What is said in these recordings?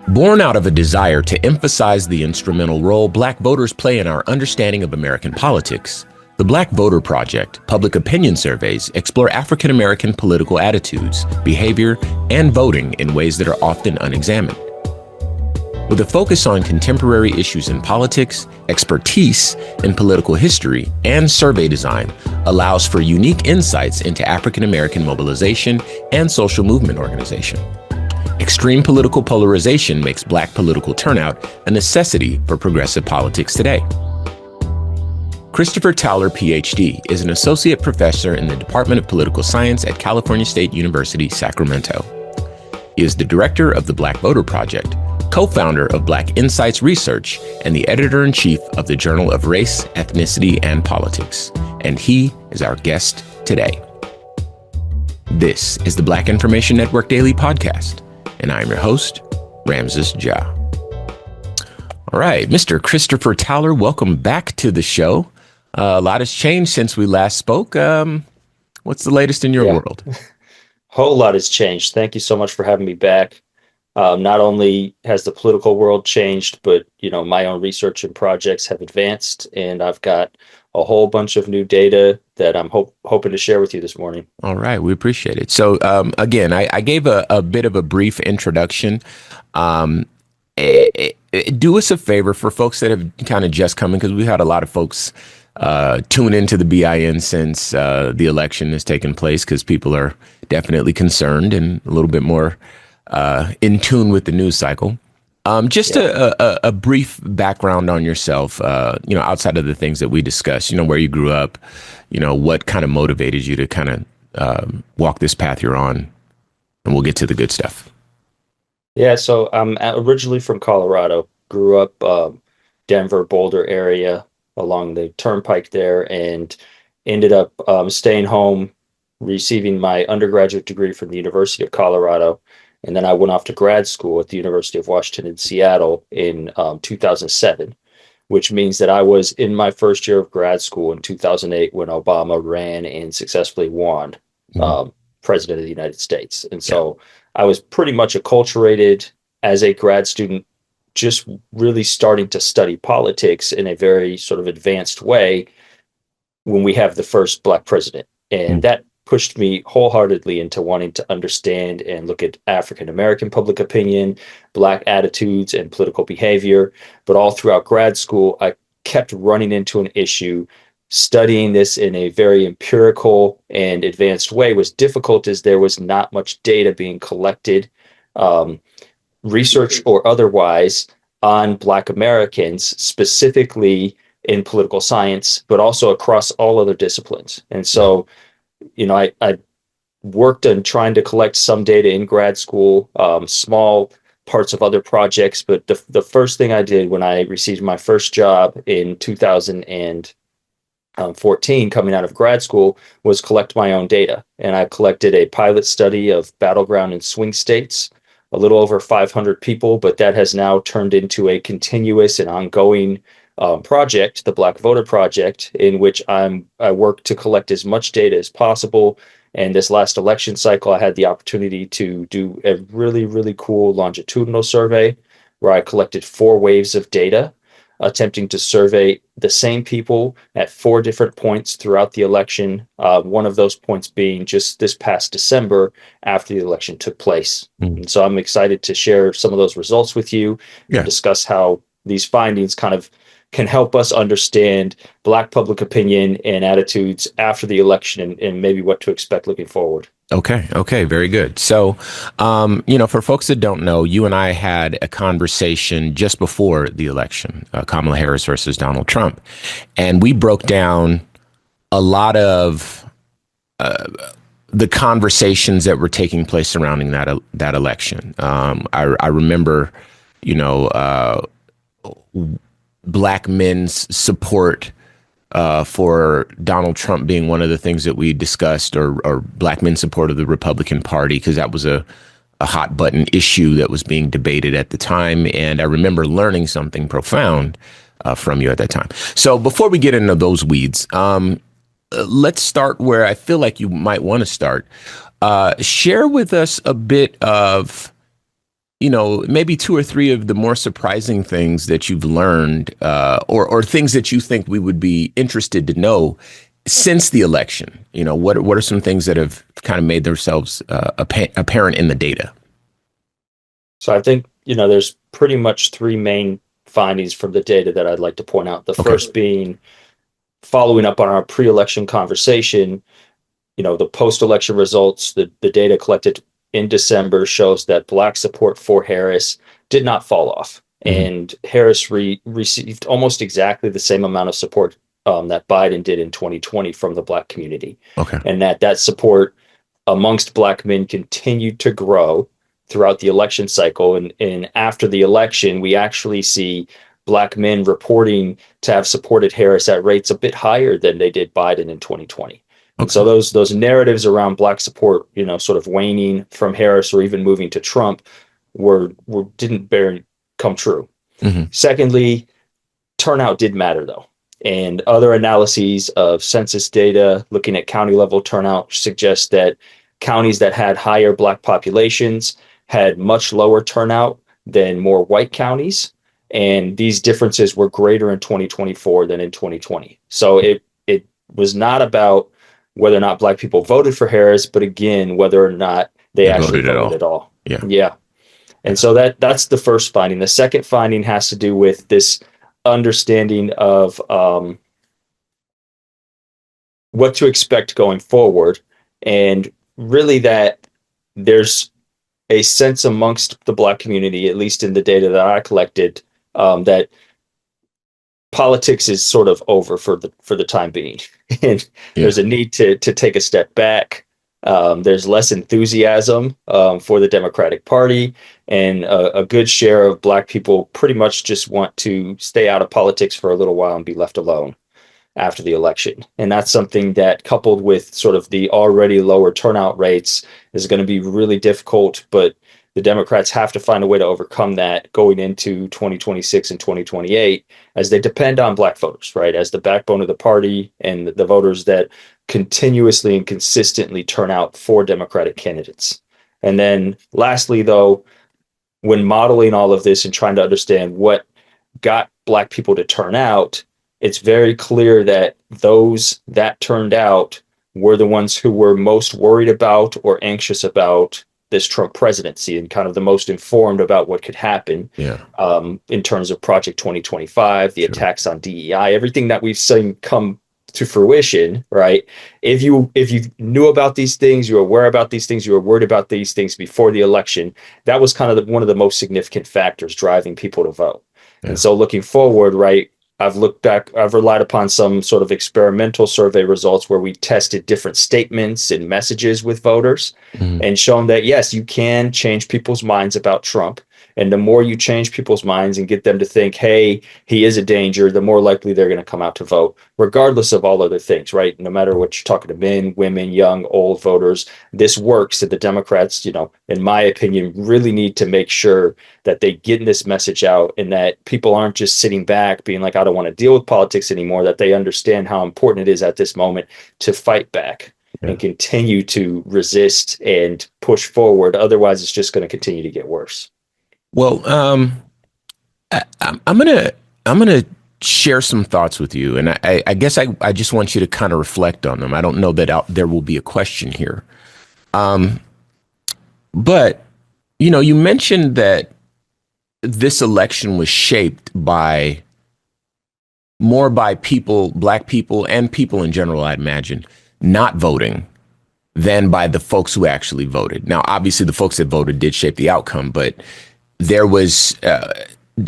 Born out of a desire to emphasize the instrumental role Black voters play in our understanding of American politics, the Black Voter Project public opinion surveys explore African American political attitudes, behavior, and voting in ways that are often unexamined. With a focus on contemporary issues in politics, expertise in political history, and survey design allows for unique insights into African American mobilization and social movement organization. Extreme political polarization makes Black political turnout a necessity for progressive politics today. Christopher Towler, PhD, is an associate professor in the Department of Political Science at California State University, Sacramento. He is the director of the Black Voter Project, co-founder of Black Insights Research, and the editor-in-chief of the Journal of Race, Ethnicity, and Politics. And he is our guest today. This is the Black Information Network Daily Podcast, and I'm your host, Ramses Ja. All right, Mr. Christopher Towler, welcome back to the show. A lot has changed since we last spoke. What's the latest in your world? Whole lot has changed. Thank you so much for having me back. Not only has the political world changed, but my own research and projects have advanced, and I've got a whole bunch of new data that I'm hoping to share with you this morning. All right, we appreciate it. So again, I gave a bit of a brief introduction. Do us a favor for folks that have kind of just come in, because we've had a lot of folks tune into the BIN since the election has taken place, because people are definitely concerned and a little bit more in tune with the news cycle. Just a brief background on yourself, outside of the things that we discussed, where you grew up, what kind of motivated you to kind of walk this path you're on, and we'll get to the good stuff. Yeah, so I'm originally from Colorado, grew up Denver, Boulder area along the turnpike there, and ended up staying home, receiving my undergraduate degree from the University of Colorado. And then I went off to grad school at the University of Washington in Seattle in 2007, which means that I was in my first year of grad school in 2008 when Obama ran and successfully won president of the United States. And so I was pretty much acculturated as a grad student, just really starting to study politics in a very sort of advanced way when we have the first Black president. And that pushed me wholeheartedly into wanting to understand and look at African American public opinion, Black attitudes, and political behavior. But all throughout grad school, I kept running into an issue. Studying this in a very empirical and advanced way was difficult, as there was not much data being collected, research or otherwise, on Black Americans, specifically in political science, but also across all other disciplines. And so I worked on trying to collect some data in grad school, small parts of other projects. But the first thing I did when I received my first job in 2014, coming out of grad school, was collect my own data. And I collected a pilot study of battleground and swing states, a little over 500 people, but that has now turned into a continuous and ongoing project, the Black Voter Project, in which I work to collect as much data as possible. And this last election cycle, I had the opportunity to do a really, really cool longitudinal survey where I collected 4 waves of data, attempting to survey the same people at 4 different points throughout the election. One of those points being just this past December after the election took place. And so I'm excited to share some of those results with you and discuss how these findings kind of can help us understand Black public opinion and attitudes after the election, and maybe what to expect looking forward. Okay, very good. So, for folks that don't know, you and I had a conversation just before the election, Kamala Harris versus Donald Trump, and we broke down a lot of the conversations that were taking place surrounding that election. I remember, Black men's support for Donald Trump being one of the things that we discussed, or Black men's support of the Republican Party, because that was a hot button issue that was being debated at the time. And I remember learning something profound from you at that time. So before we get into those weeds, let's start where I feel like you might want to start. Share with us a bit of maybe two or three of the more surprising things that you've learned, or things that you think we would be interested to know since the election. What are some things that have kind of made themselves apparent in the data? So I think, there's pretty much three main findings from the data that I'd like to point out. The Okay. first being, following up on our pre-election conversation, the post-election results, the data collected in December shows that Black support for Harris did not fall off. Mhm. And Harris received almost exactly the same amount of support that Biden did in 2020 from the Black community. Okay. And that support amongst Black men continued to grow throughout the election cycle. And after the election, we actually see Black men reporting to have supported Harris at rates a bit higher than they did Biden in 2020. And Okay. so those narratives around Black support, sort of waning from Harris or even moving to Trump were didn't come true. Hmm. Secondly, turnout did matter though. And other analyses of census data looking at county level turnout suggest that counties that had higher Black populations had much lower turnout than more white counties. And these differences were greater in 2024 than in 2020. So it was not about whether or not Black people voted for Harris, but again, whether or not they actually voted at all. Yeah. Yeah. And so that's the first finding. The second finding has to do with this understanding of what to expect going forward. And really that there's a sense amongst the Black community, at least in the data that I collected, that politics is sort of over for the time being. And there's a need to take a step back. There's less enthusiasm for the Democratic Party, and a good share of Black people pretty much just want to stay out of politics for a little while and be left alone after the election. And that's something that, coupled with sort of the already lower turnout rates, is going to be really difficult. But the Democrats have to find a way to overcome that going into 2026 and 2028, as they depend on Black voters, right, as the backbone of the party and the voters that continuously and consistently turn out for Democratic candidates. And then lastly, though, when modeling all of this and trying to understand what got Black people to turn out, it's very clear that those that turned out were the ones who were most worried about or anxious about this Trump presidency, and kind of the most informed about what could happen. Yeah. In terms of Project 2025, the attacks on DEI, everything that we've seen come to fruition, right? If you knew about these things, you were aware about these things, you were worried about these things before the election, that was kind of one of the most significant factors driving people to vote. Yeah. And so looking forward, right, I've looked back, I've relied upon some sort of experimental survey results where we tested different statements and messages with voters, and shown that, yes, you can change people's minds about Trump. And the more you change people's minds and get them to think, hey, he is a danger, the more likely they're going to come out to vote, regardless of all other things, right? No matter what you're talking to, men, women, young, old voters, this works. And the Democrats, in my opinion, really need to make sure that they get this message out, and that people aren't just sitting back being like, I don't want to deal with politics anymore, that they understand how important it is at this moment to fight back and continue to resist and push forward. Otherwise, it's just going to continue to get worse. Well, I'm gonna share some thoughts with you, and I guess I just want you to kind of reflect on them. I don't know that there will be a question here, but you mentioned that this election was shaped more by people, Black people, and people in general, I'd imagine, not voting than by the folks who actually voted. Now, obviously, the folks that voted did shape the outcome, but there was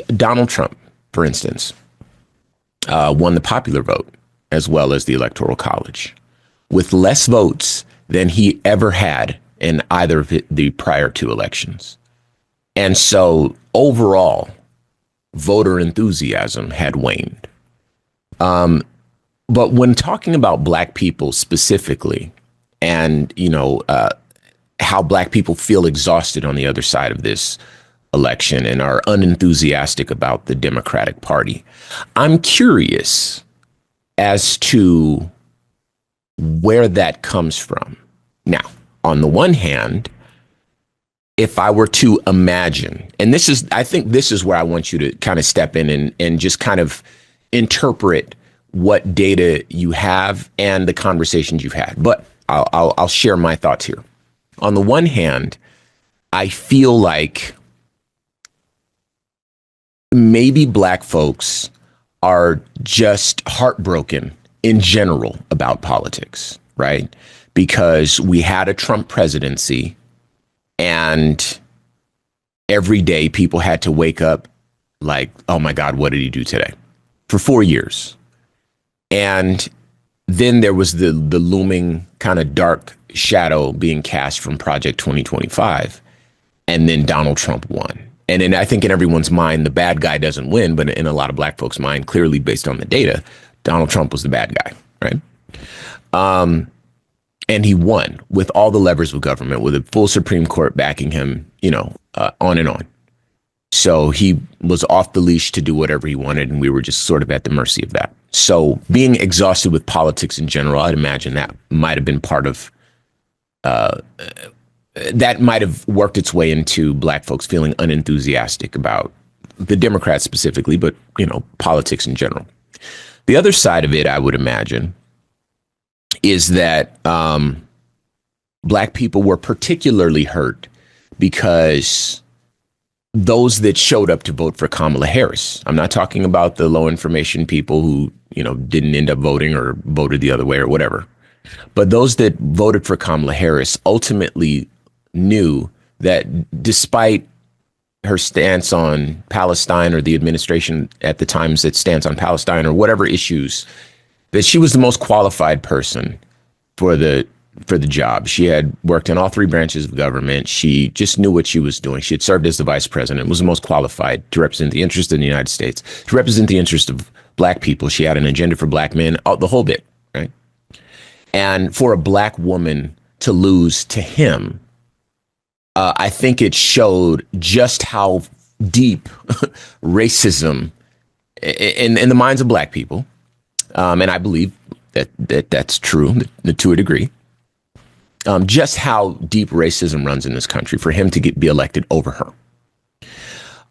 Donald Trump, for instance, won the popular vote as well as the Electoral College with less votes than he ever had in either of the prior two elections. And so overall, voter enthusiasm had waned. But when talking about Black people specifically, and, how Black people feel exhausted on the other side of this election and are unenthusiastic about the Democratic Party, I'm curious as to where that comes from. Now, on the one hand, if I were to imagine, and I think this is where I want you to kind of step in and just kind of interpret what data you have and the conversations you've had. But I'll share my thoughts here. On the one hand, I feel like maybe Black folks are just heartbroken in general about politics, right? Because we had a Trump presidency and every day people had to wake up like, oh my God, what did he do today? For 4 years. And then there was the looming kind of dark shadow being cast from Project 2025. And then Donald Trump won. And then I think in everyone's mind, the bad guy doesn't win. But in a lot of Black folks' mind, clearly based on the data, Donald Trump was the bad guy, right? And he won with all the levers of government, with a full Supreme Court backing him, on and on. So he was off the leash to do whatever he wanted, and we were just sort of at the mercy of that. So being exhausted with politics in general, I'd imagine that might have been part of, that might have worked its way into Black folks feeling unenthusiastic about the Democrats specifically, but, politics in general. The other side of it, I would imagine, is that Black people were particularly hurt because those that showed up to vote for Kamala Harris, I'm not talking about the low information people who, didn't end up voting or voted the other way or whatever, but those that voted for Kamala Harris ultimately knew that despite her stance on Palestine, or the administration at the time's stance on Palestine, or whatever issues, that she was the most qualified person for the job. She had worked in all three branches of government. She just knew what she was doing. She had served as the vice president, was the most qualified to represent the interest of the United States, to represent the interest of Black people. She had an agenda for Black men, the whole bit, right? And for a Black woman to lose to him, I think it showed just how deep racism in the minds of Black people, and I believe that's true to a degree, just how deep racism runs in this country for him to be elected over her.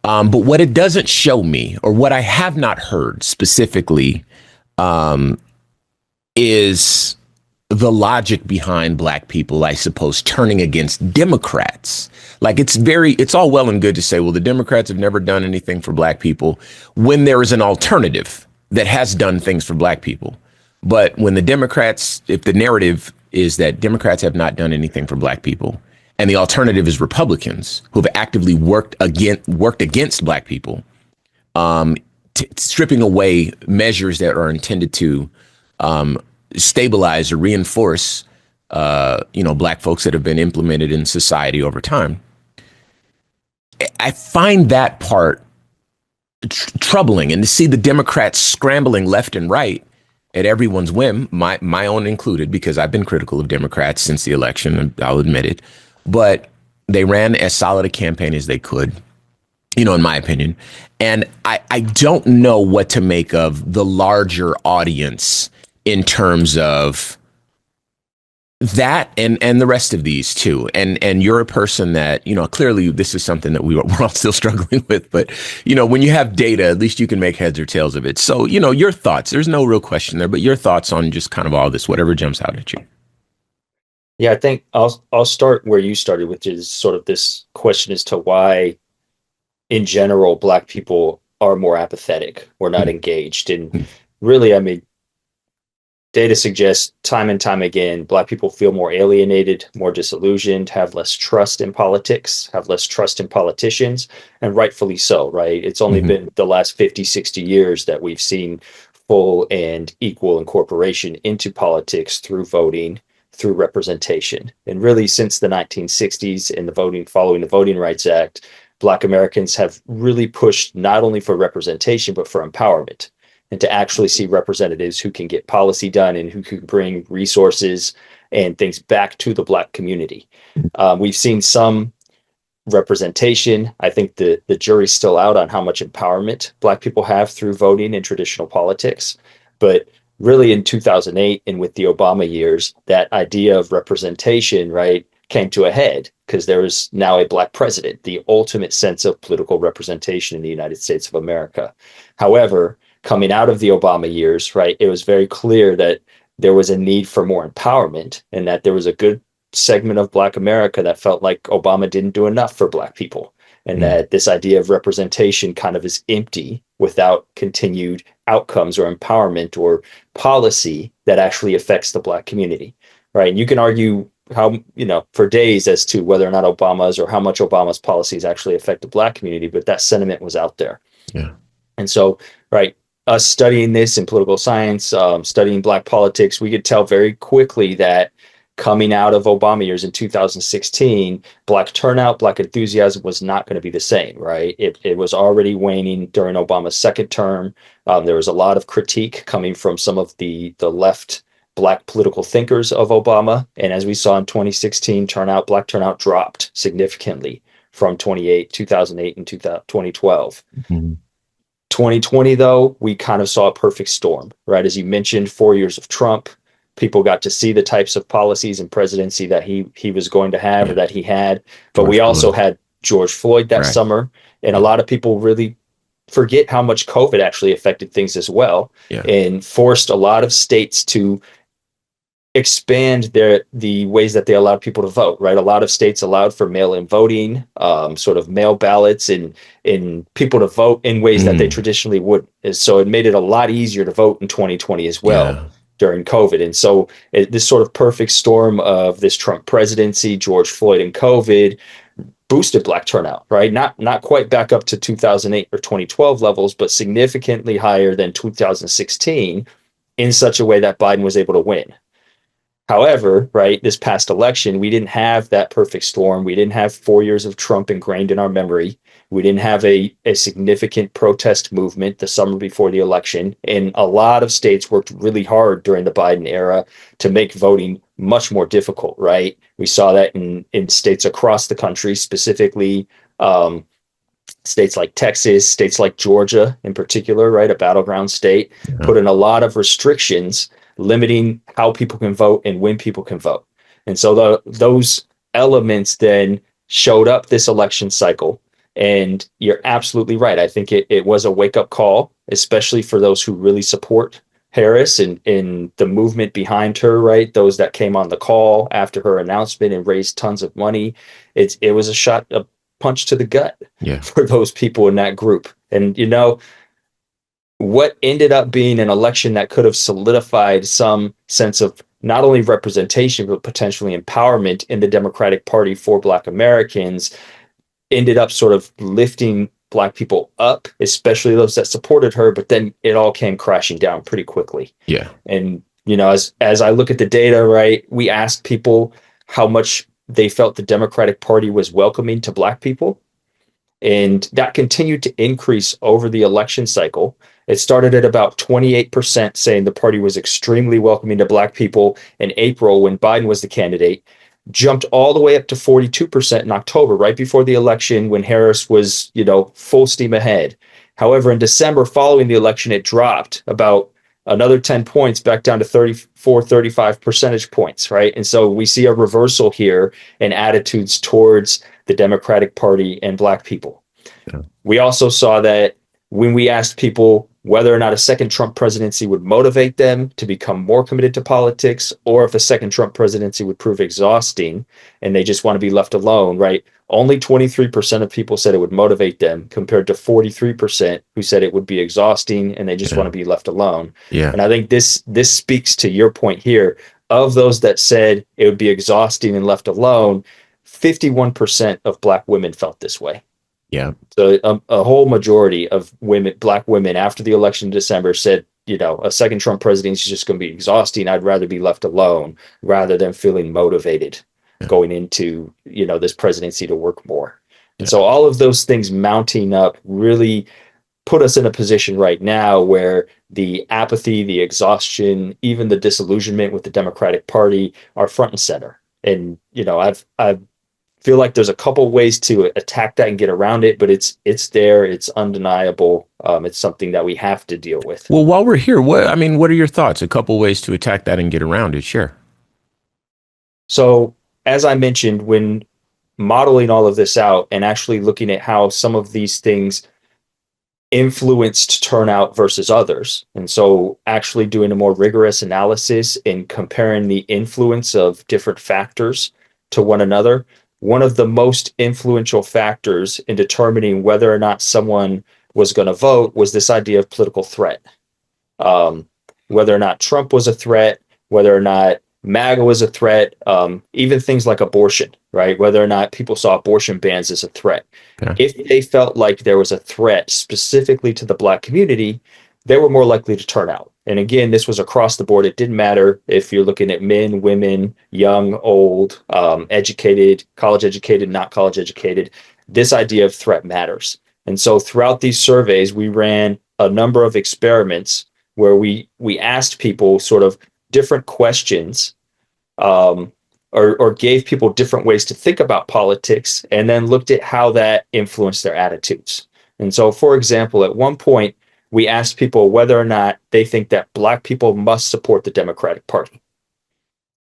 But what it doesn't show me, or what I have not heard specifically, is the logic behind Black people, I suppose, turning against Democrats. Like, it's all well and good to say, well, the Democrats have never done anything for Black people, when there is an alternative that has done things for Black people. But when if the narrative is that Democrats have not done anything for Black people, and the alternative is Republicans who have actively worked against Black people, stripping away measures that are intended to stabilize or reinforce, Black folks that have been implemented in society over time. I find that part troubling, and to see the Democrats scrambling left and right at everyone's whim, my own included, because I've been critical of Democrats since the election, and I'll admit it, but they ran as solid a campaign as they could, in my opinion. And I don't know what to make of the larger audience in terms of that and the rest of these too. And you're a person that, clearly this is something that we're all still struggling with, but, when you have data, at least you can make heads or tails of it. So, your thoughts, there's no real question there, but your thoughts on just kind of all this, whatever jumps out at you. Yeah, I think I'll start where you started, which is sort of this question as to why, in general, Black people are more apathetic or not engaged. And really, I mean, data suggests time and time again, Black people feel more alienated, more disillusioned, have less trust in politics, have less trust in politicians, and rightfully so, right? It's only been the last 50, 60 years that we've seen full and equal incorporation into politics through voting, through representation. And really, since the 1960s and following the Voting Rights Act, Black Americans have really pushed not only for representation, but for empowerment, and to actually see representatives who can get policy done and who can bring resources and things back to the Black community. We've seen some representation. I think the jury's still out on how much empowerment Black people have through voting in traditional politics. But really, in 2008 and with the Obama years, that idea of representation, right, came to a head because there was now a black president, the ultimate sense of political representation in the United States of America. However, coming out of the Obama years, right, it was very clear that there was a need for more empowerment and that there was a good segment of Black America that felt like Obama didn't do enough for Black people, and that this idea of representation kind of is empty without continued outcomes or empowerment or policy that actually affects the Black community, right? And you can argue how, for days as to whether or not Obama's or how much Obama's policies actually affect the Black community, but that sentiment was out there. Yeah. And so, right, us studying this in political science, studying Black politics, we could tell very quickly that coming out of Obama years in 2016, Black turnout, Black enthusiasm was not going to be the same, right? It was already waning during Obama's second term. There was a lot of critique coming from some of the left Black political thinkers of Obama. And as we saw in 2016, Black turnout dropped significantly from 2008 and 2012. Mm-hmm. 2020, though, we kind of saw a perfect storm, right? As you mentioned, 4 years of Trump, people got to see the types of policies and presidency that he was going to have or that he had. But we also had George Floyd that summer. And a lot of people really forget how much COVID actually affected things as well, and forced a lot of states to expand the ways that they allowed people to vote, right? A lot of states allowed for mail-in voting, sort of mail ballots, and people to vote in ways that they traditionally wouldn't. So it made it a lot easier to vote in 2020 as well during COVID. And so this sort of perfect storm of this Trump presidency, George Floyd, and COVID boosted Black turnout, right? Not quite back up to 2008 or 2012 levels, but significantly higher than 2016 in such a way that Biden was able to win. However, right, this past election, we didn't have that perfect storm. We didn't have 4 years of Trump ingrained in our memory. We didn't have a significant protest movement the summer before the election. And a lot of states worked really hard during the Biden era to make voting much more difficult, right? We saw that in states across the country, specifically states like Texas, states like Georgia in particular, right, a battleground state, put in a lot of restrictions limiting how people can vote and when people can vote. And so those elements then showed up this election cycle. And you're absolutely right. I think it was a wake-up call, especially for those who really support Harris and the movement behind her, right? Those that came on the call after her announcement and raised tons of money. It was a punch to the gut for those people in that group. And, what ended up being an election that could have solidified some sense of not only representation, but potentially empowerment in the Democratic Party for Black Americans ended up sort of lifting Black people up, especially those that supported her. But then it all came crashing down pretty quickly. Yeah. And, as I look at the data, right, we asked people how much they felt the Democratic Party was welcoming to Black people. And that continued to increase over the election cycle. It started at about 28% saying the party was extremely welcoming to Black people in April when Biden was the candidate, jumped all the way up to 42% in October, right before the election when Harris was, full steam ahead. However, in December following the election, it dropped about another 10 points back down to 35 percentage points, right? And so we see a reversal here in attitudes towards the Democratic Party and Black people. Yeah. We also saw that when we asked people whether or not a second Trump presidency would motivate them to become more committed to politics, or if a second Trump presidency would prove exhausting and they just want to be left alone, right? Only 23% of people said it would motivate them compared to 43% who said it would be exhausting and they just want to be left alone. Yeah. And I think this speaks to your point here. Of those that said it would be exhausting and left alone, 51% of Black women felt this way. Yeah. So a whole majority of Black women after the election in December said, a second Trump presidency is just going to be exhausting. I'd rather be left alone rather than feeling motivated going into, this presidency to work more. And so all of those things mounting up really put us in a position right now where the apathy, the exhaustion, even the disillusionment with the Democratic Party are front and center. And, I've feel like there's a couple ways to attack that and get around it, but it's there, it's undeniable. It's something that we have to deal with. Well, while we're here, what are your thoughts? A couple ways to attack that and get around it. Sure. So as I mentioned, when modeling all of this out and actually looking at how some of these things influenced turnout versus others. And so actually doing a more rigorous analysis and comparing the influence of different factors to one another. One of the most influential factors in determining whether or not someone was going to vote was this idea of political threat. Whether or not Trump was a threat, whether or not MAGA was a threat, even things like abortion, right? Whether or not people saw abortion bans as a threat. Yeah. If they felt like there was a threat specifically to the Black community, they were more likely to turn out. And again, this was across the board. It didn't matter if you're looking at men, women, young, old, educated, college educated, not college educated. This idea of threat matters. And so throughout these surveys, we ran a number of experiments where we asked people sort of different questions, or gave people different ways to think about politics, and then looked at how that influenced their attitudes. And so, for example, at one point, we asked people whether or not they think that Black people must support the Democratic Party.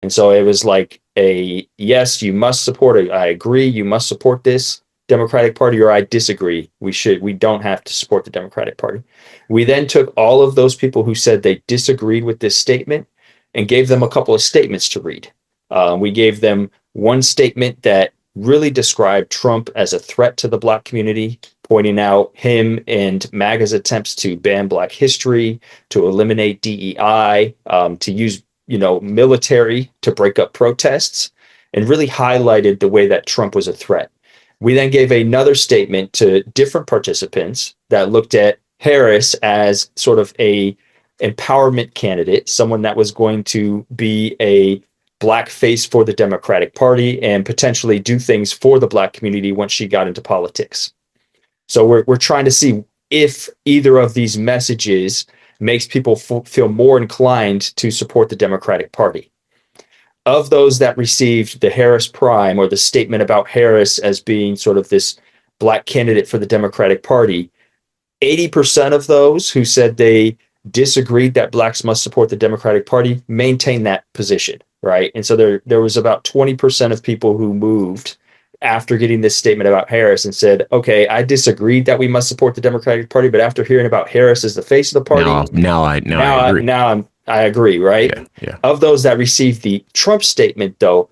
And so it was like a yes, you must support it. I agree, you must support this Democratic Party, or I disagree. We don't have to support the Democratic Party. We then took all of those people who said they disagreed with this statement and gave them a couple of statements to read. We gave them one statement that really described Trump as a threat to the Black community, pointing out him and MAGA's attempts to ban Black history, to eliminate DEI, to use military to break up protests, and really highlighted the way that Trump was a threat. We then gave another statement to different participants that looked at Harris as sort of a empowerment candidate, someone that was going to be a Black face for the Democratic Party and potentially do things for the Black community once she got into politics. So we're trying to see if either of these messages makes people feel more inclined to support the Democratic Party. Of those that received the Harris Prime, or the statement about Harris as being sort of this Black candidate for the Democratic Party, 80% of those who said they disagreed that Blacks must support the Democratic Party maintained that position, right? And so there was about 20% of people who moved after getting this statement about Harris and said, okay, I disagreed that we must support the Democratic Party, but after hearing about Harris as the face of the party, now I agree. I agree, right? Yeah. Of those that received the Trump statement, though,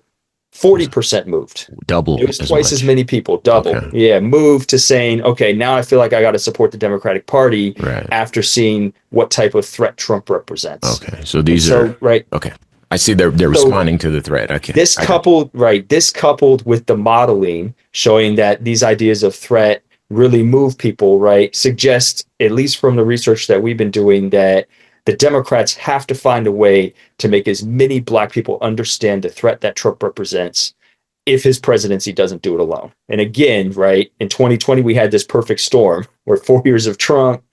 40% moved. Double. It was twice as many people, double. Okay. Yeah, moved to saying, okay, now I feel like I got to support the Democratic Party after seeing what type of threat Trump represents. Okay, so these are right. Okay, I see they're responding to the threat. Okay, this coupled with the modeling showing that these ideas of threat really move people, right, suggests, at least from the research that we've been doing, that the Democrats have to find a way to make as many Black people understand the threat that Trump represents if his presidency doesn't do it alone. And again, right, in 2020, we had this perfect storm where 4 years of Trump,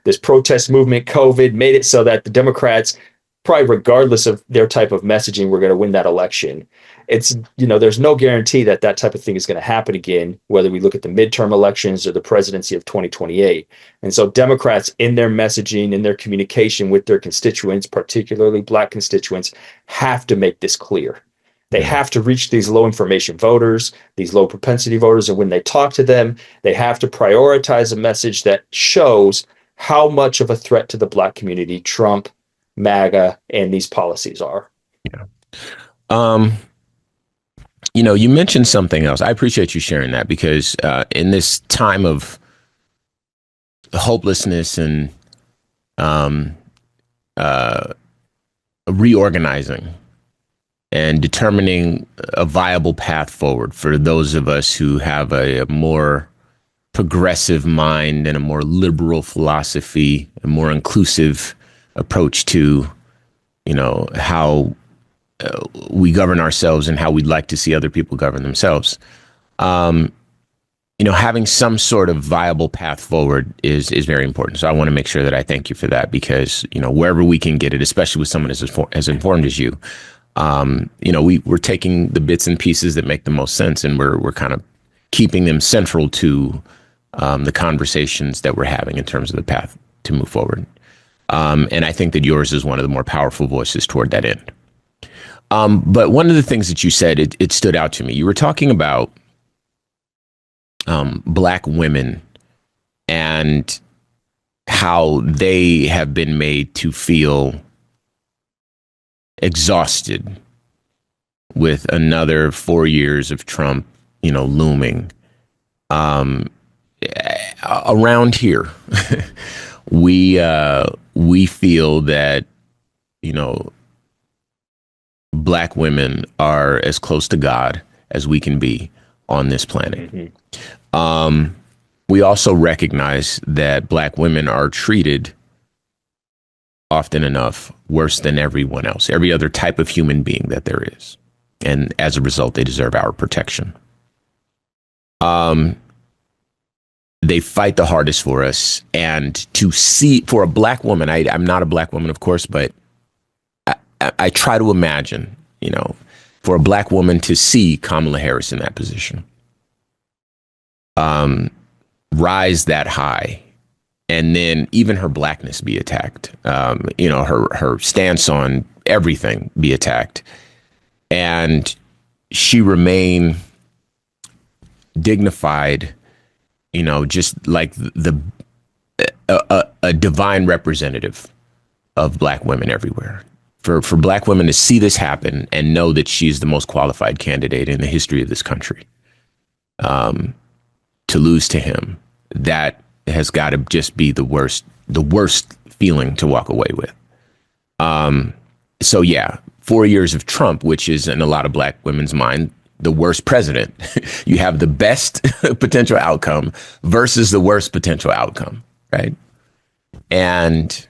this protest movement, COVID, made it so that the Democrats, probably regardless of their type of messaging, were going to win that election. It's, there's no guarantee that that type of thing is going to happen again, whether we look at the midterm elections or the presidency of 2028. And so Democrats, in their messaging, in their communication with their constituents, particularly Black constituents, have to make this clear. They have to reach these low information voters, these low propensity voters. And when they talk to them, they have to prioritize a message that shows how much of a threat to the Black community Trump, MAGA, and these policies are. Yeah. You mentioned something else. I appreciate you sharing that, because in this time of hopelessness and reorganizing and determining a viable path forward for those of us who have a more progressive mind and a more liberal philosophy, a more inclusive approach to, how we govern ourselves and how we'd like to see other people govern themselves. Having some sort of viable path forward is very important. So I want to make sure that I thank you for that, because, wherever we can get it, especially with someone as informed as you, we're taking the bits and pieces that make the most sense, and we're kind of keeping them central to the conversations that we're having in terms of the path to move forward. And I think that yours is one of the more powerful voices toward that end. But one of the things that you said, it stood out to me. You were talking about Black women and how they have been made to feel exhausted with another 4 years of Trump, looming. Around here, we feel that, Black women are as close to God as we can be on this planet. Mm-hmm. We also recognize that Black women are treated often enough worse than everyone else, every other type of human being that there is. And as a result, they deserve our protection. They fight the hardest for us. And to see, for a Black woman, I'm not a Black woman, of course, but I try to imagine, for a Black woman to see Kamala Harris in that position, rise that high, and then even her Blackness be attacked, her stance on everything be attacked, and she remain dignified, just like a divine representative of Black women everywhere. For Black women to see this happen and know that she's the most qualified candidate in the history of this country, to lose to him, that has got to just be the worst feeling to walk away with. So yeah, 4 years of Trump, which is in a lot of Black women's mind, the worst president. You have the best potential outcome versus the worst potential outcome, right? And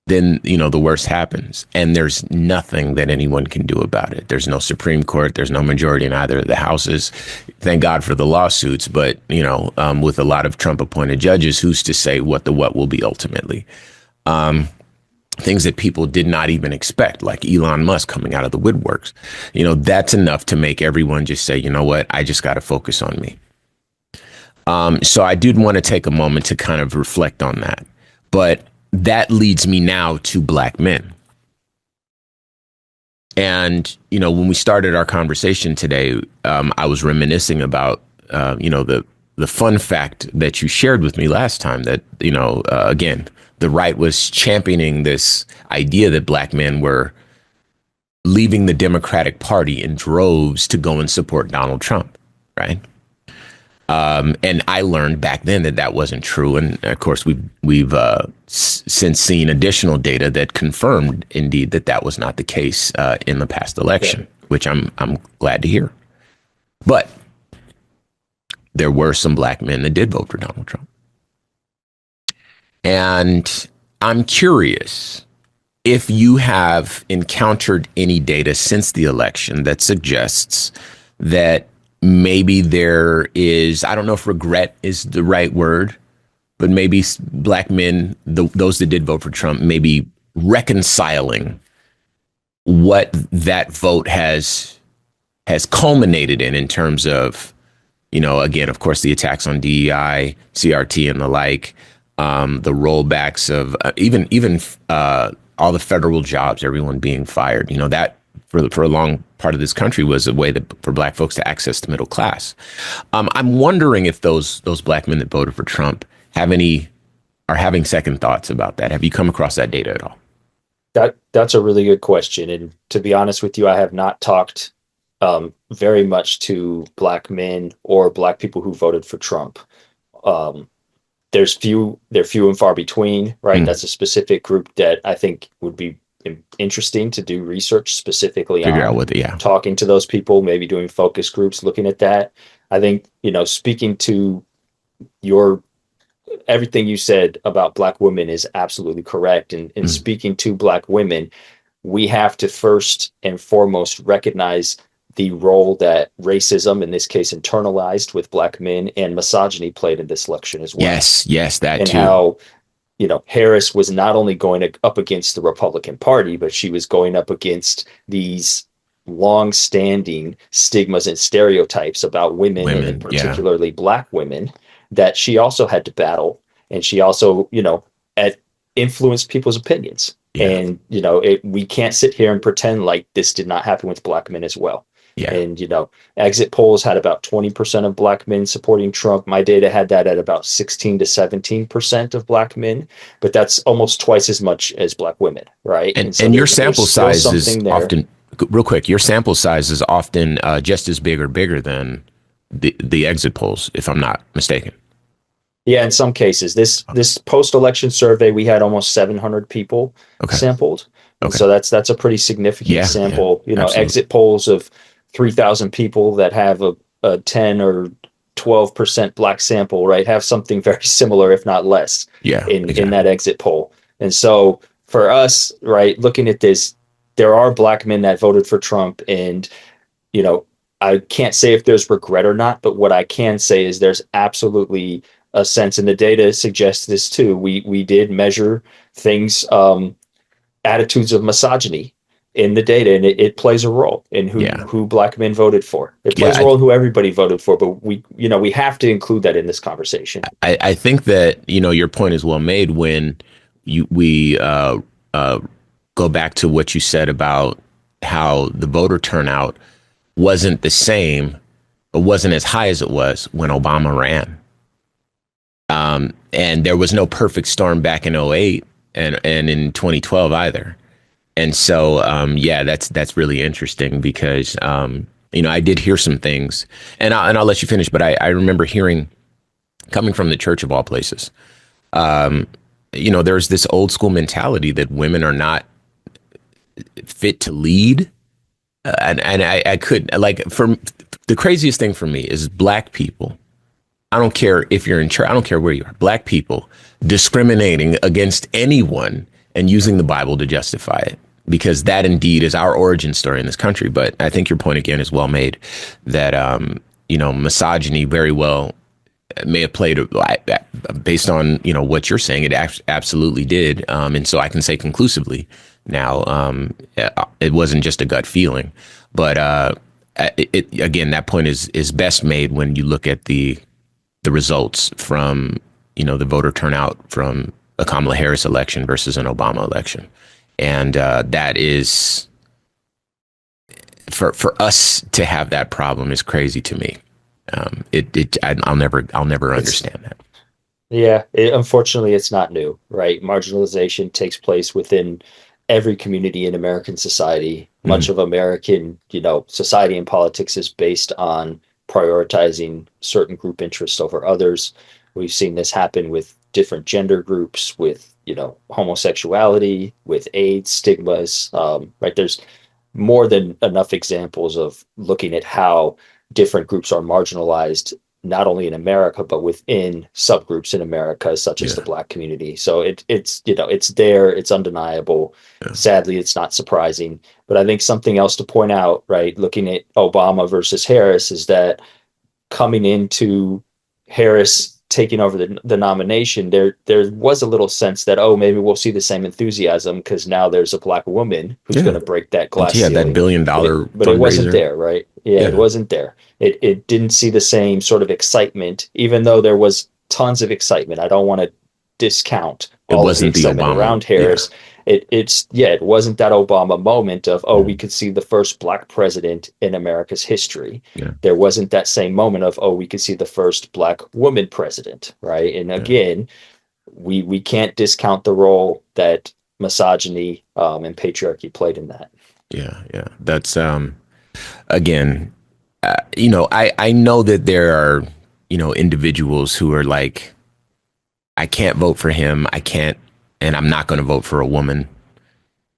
then, the worst happens, and there's nothing that anyone can do about it. There's no Supreme Court. There's no majority in either of the houses. Thank God for the lawsuits. But, with a lot of Trump appointed judges, who's to say what will be ultimately? Things that people did not even expect, like Elon Musk coming out of the woodworks. That's enough to make everyone just say, you know what, I just got to focus on me. So I did want to take a moment to kind of reflect on that. But that leads me now to Black men. And, when we started our conversation today, I was reminiscing about, the fun fact that you shared with me last time that, again, the right was championing this idea that Black men were leaving the Democratic Party in droves to go and support Donald Trump, right? And I learned back then that wasn't true. And of course, we've since seen additional data that confirmed indeed that was not the case in the past election, which I'm glad to hear. But there were some Black men that did vote for Donald Trump. And I'm curious if you have encountered any data since the election that suggests that maybe there is, I don't know if regret is the right word, but maybe Black men, those that did vote for Trump, maybe reconciling what that vote has culminated in terms of, again, of course, the attacks on DEI, CRT and the like, the rollbacks of even all the federal jobs, everyone being fired, that for a long part of this country was a way for Black folks to access the middle class. I'm wondering if those Black men that voted for Trump are having second thoughts about that. Have you come across that data at all? That's a really good question. And to be honest with you, I have not talked very much to Black men or Black people who voted for Trump. They're few and far between, right? That's a specific group that I think would be interesting to do research specifically on. Talking to those people, maybe doing focus groups, looking at that. I think, speaking to everything you said about Black women is absolutely correct. And speaking to Black women, we have to first and foremost recognize the role that racism, in this case internalized with Black men, and misogyny played in this election as well. Yes, that and too. How, Harris was not only going up against the Republican Party, but she was going up against these long-standing stigmas and stereotypes about women and particularly Black women that she also had to battle. And she also, influenced people's opinions. Yeah. And, we can't sit here and pretend like this did not happen with black men as well. Yeah. And, exit polls had about 20% of black men supporting Trump. My data had that at about 16 to 17% of black men, but that's almost twice as much as black women, right? And And so your there's sample still size is something there. often, real quick, your sample size is often just as big or bigger than the exit polls, if I'm not mistaken. Yeah, in some cases, this post-election survey, we had almost 700 people Okay. sampled, and Okay. so that's a pretty significant Yeah. sample. Absolutely. Exit polls of 3,000 people that have a 10 or 12% black sample, right, have something very similar, if not less, Yeah. in Exactly. that exit poll. And so for us, right, looking at this, there are black men that voted for Trump, and you know, I can't say if there's regret or not, but what I can say is there's absolutely a sense, and the data suggests this too. We did measure things, attitudes of misogyny in the data, and it plays a role in Yeah. who black men voted for. It plays Yeah. a role in who everybody voted for, but we have to include that in this conversation. I think that, your point is well made when we go back to what you said about how the voter turnout wasn't the same, but wasn't as high as it was when Obama ran. And there was no perfect storm back in '08 and in 2012 either. And so, that's really interesting because, I did hear some things, and I'll let you finish, but I remember hearing, coming from the church of all places, there's this old school mentality that women are not fit to lead. And I could, like, for the craziest thing for me is black people. I don't care if you're in church. I don't care where you are. Black people discriminating against anyone and using the Bible to justify it, because that indeed is our origin story in this country. But I think your point again is well made, that, misogyny very well may have played, based on, what you're saying, it absolutely did. And so I can say conclusively now, it wasn't just a gut feeling, but again, that point is best made when you look at the results from, the voter turnout from a Kamala Harris election versus an Obama election. And that is, for us to have that problem is crazy to me. I'll never understand that. Yeah, unfortunately, it's not new, right? Marginalization takes place within every community in American society. Much of American, society and politics is based on prioritizing certain group interests over others. We've seen this happen with different gender groups, with, homosexuality, with AIDS, stigmas, right? There's more than enough examples of looking at how different groups are marginalized, not only in America, but within subgroups in America, such as the Black community. So it's there, it's undeniable. Yeah. Sadly, it's not surprising. But I think something else to point out, right, looking at Obama versus Harris, is that coming into Harris taking over the nomination, there was a little sense that, maybe we'll see the same enthusiasm because now there's a Black woman who's going to break that glass ceiling. That $1 billion but it wasn't there, right? Yeah, it wasn't there. It didn't see the same sort of excitement, even though there was tons of excitement. I don't want to discount all of the excitement around Harris. It wasn't that Obama moment of, we could see the first Black president in America's history. Yeah. There wasn't that same moment of, we could see the first Black woman president, right? And again, we can't discount the role that misogyny and patriarchy played in that. Yeah. That's again, I know that there are, individuals who are like, I can't vote for him. I can't, and I'm not going to vote for a woman,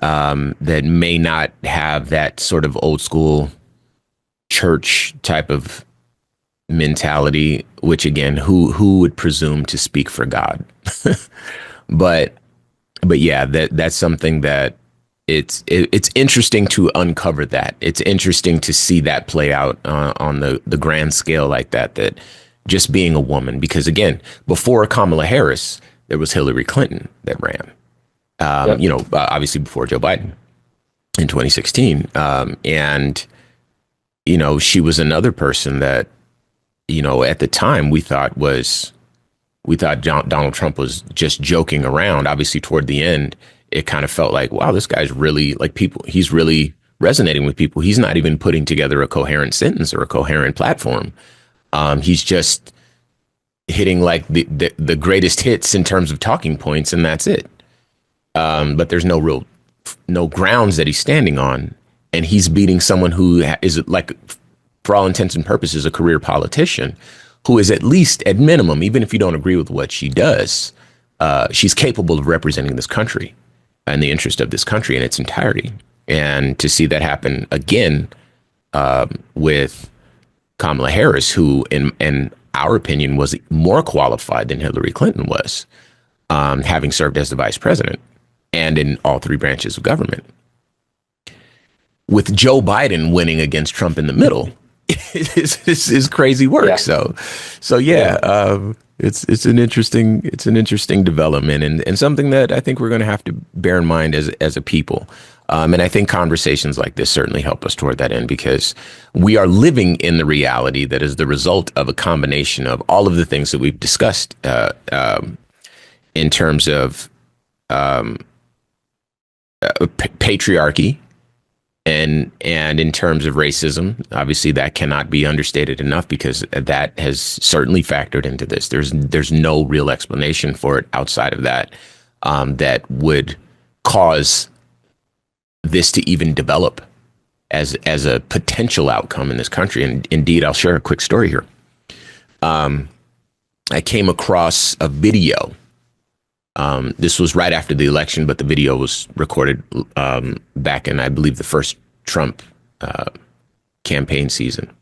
that may not have that sort of old school church type of mentality, which again, who would presume to speak for God? but yeah, that's something that it's interesting to uncover that. It's interesting to see that play out on the grand scale like that just being a woman, because again, before Kamala Harris, there was Hillary Clinton that ran, obviously before Joe Biden in 2016. And, she was another person that, at the time we thought Donald Trump was just joking around. Obviously toward the end, it kind of felt like, wow, this guy's really like people. He's really resonating with people. He's not even putting together a coherent sentence or a coherent platform. He's just hitting like the greatest hits in terms of talking points, and that's it. But there's no grounds that he's standing on, and he's beating someone who is like, for all intents and purposes, a career politician who is at least, at minimum, even if you don't agree with what she does, she's capable of representing this country and the interest of this country in its entirety. And to see that happen again with Kamala Harris, who, in our opinion, was more qualified than Hillary Clinton was, having served as the vice president and in all three branches of government, with Joe Biden winning against Trump in the middle, is crazy work. Yeah. So yeah. It's an interesting development, and something that I think we're going to have to bear in mind as a people. And I think conversations like this certainly help us toward that end, because we are living in the reality that is the result of a combination of all of the things that we've discussed in terms of patriarchy and in terms of racism. Obviously, that cannot be understated enough, because that has certainly factored into this. There's no real explanation for it outside of that that would cause this to even develop as a potential outcome in this country. And indeed, I'll share a quick story here. I came across a video. This was right after the election, but the video was recorded back in, I believe, the first Trump campaign season.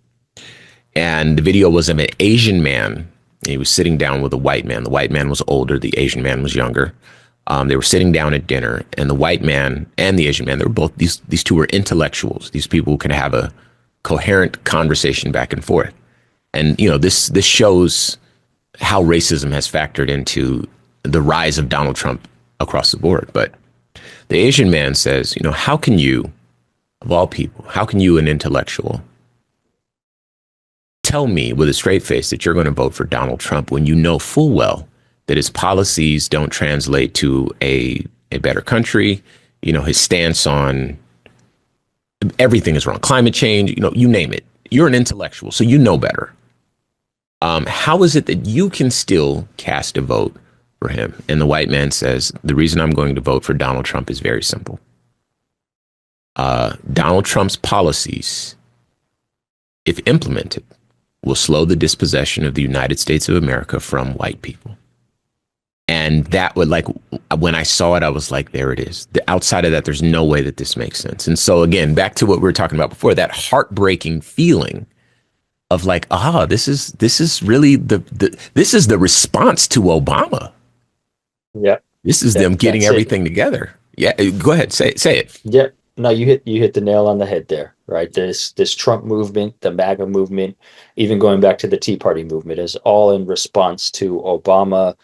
And the video was of an Asian man. He was sitting down with a white man. The white man was older. The Asian man was younger. They were sitting down at dinner, and the white man and the Asian man, they were both, these two were intellectuals. These people who can have a coherent conversation back and forth. And, this shows how racism has factored into the rise of Donald Trump across the board. But the Asian man says, how can you, of all people, how can you, an intellectual, tell me with a straight face that you're going to vote for Donald Trump when you know full well that his policies don't translate to a better country? His stance on everything is wrong. Climate change, you name it. You're an intellectual, so you know better. How is it that you can still cast a vote for him? And the white man says, the reason I'm going to vote for Donald Trump is very simple. Donald Trump's policies, if implemented, will slow the dispossession of the United States of America from white people. And that would, like, when I saw it, I was like, there it is. Outside of that, there's no way that this makes sense. And so, again, back to what we were talking about before, that heartbreaking feeling of like, this is really this is the response to Obama. Yeah. This is them getting everything together. Yeah. Go ahead. Say it. Yeah. No, you hit the nail on the head there, right? This Trump movement, the MAGA movement, even going back to the Tea Party movement, is all in response to Obama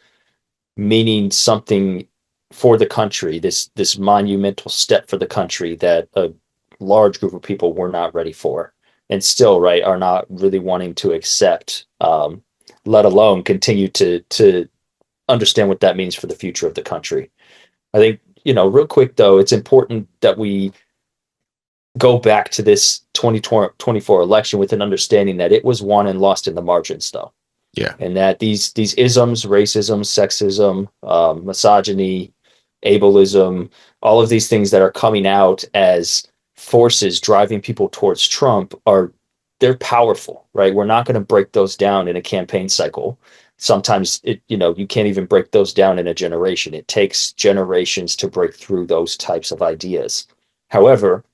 meaning something for the country, this monumental step for the country that a large group of people were not ready for, and still, right, are not really wanting to accept, let alone continue to understand what that means for the future of the country. I think, real quick though, it's important that we go back to this 2024 election with an understanding that it was won and lost in the margins though. Yeah. And that these isms, racism, sexism, misogyny, ableism, all of these things that are coming out as forces driving people towards Trump they're powerful, right? We're not going to break those down in a campaign cycle. Sometimes you can't even break those down in a generation. It takes generations to break through those types of ideas. However,